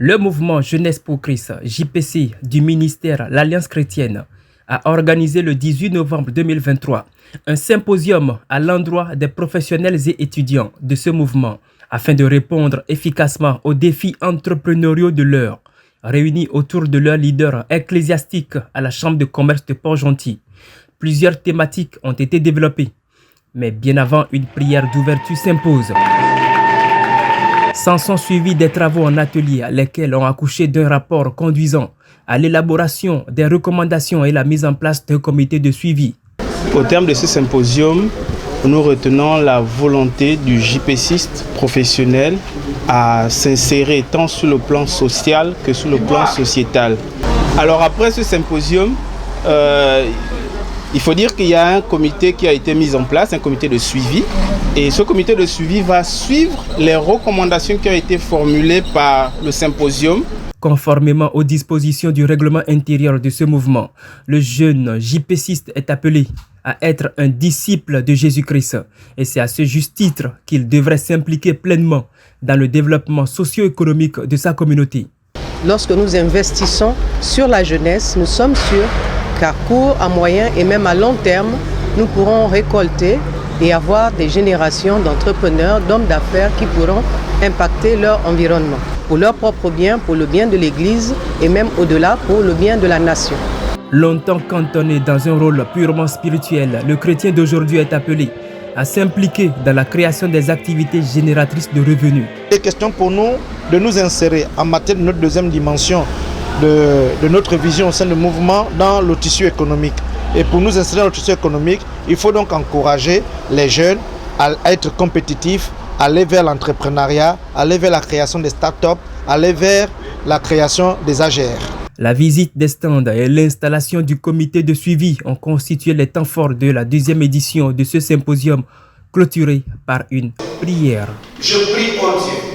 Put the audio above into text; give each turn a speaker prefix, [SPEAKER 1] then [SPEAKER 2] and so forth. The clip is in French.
[SPEAKER 1] Le mouvement Jeunesse pour Christ, JPC, du ministère L'Alliance chrétienne, a organisé le 18 novembre 2023 un symposium à l'endroit des professionnels et étudiants de ce mouvement afin de répondre efficacement aux défis entrepreneuriaux de l'heure, réunis autour de leur leader ecclésiastique à la Chambre de commerce de Port-Gentil. Plusieurs thématiques ont été développées, mais bien avant, une prière d'ouverture s'impose. S'en sont suivis des travaux en atelier, lesquels ont accouché d'un rapport conduisant à l'élaboration des recommandations et la mise en place d'un comité de suivi.
[SPEAKER 2] Au terme de ce symposium, nous retenons la volonté du JPCiste professionnel à s'insérer tant sur le plan social que sur le plan sociétal. Alors après ce symposium, il faut dire qu'il y a un comité qui a été mis en place, un comité de suivi. Et ce comité de suivi va suivre les recommandations qui ont été formulées par le symposium.
[SPEAKER 1] Conformément aux dispositions du règlement intérieur de ce mouvement, le jeune JPCiste est appelé à être un disciple de Jésus-Christ. Et c'est à ce juste titre qu'il devrait s'impliquer pleinement dans le développement socio-économique de sa communauté.
[SPEAKER 3] Lorsque nous investissons sur la jeunesse, nous sommes sûrs qu'à court, à moyen et même à long terme, nous pourrons récolter et avoir des générations d'entrepreneurs, d'hommes d'affaires qui pourront impacter leur environnement, pour leur propre bien, pour le bien de l'Église et même au-delà pour le bien de la nation.
[SPEAKER 1] Longtemps cantonné dans un rôle purement spirituel, le chrétien d'aujourd'hui est appelé à s'impliquer dans la création des activités génératrices de revenus.
[SPEAKER 4] Il est question pour nous de nous insérer en matière de notre deuxième dimension de notre vision au sein du mouvement dans le tissu économique. Et pour nous insérer dans le tissu économique, il faut donc encourager les jeunes à être compétitifs, aller vers l'entrepreneuriat, aller vers la création des startups, aller vers la création des AGR.
[SPEAKER 1] La visite des stands et l'installation du comité de suivi ont constitué les temps forts de la deuxième édition de ce symposium, clôturé par une prière.
[SPEAKER 5] Je prie, oh Dieu,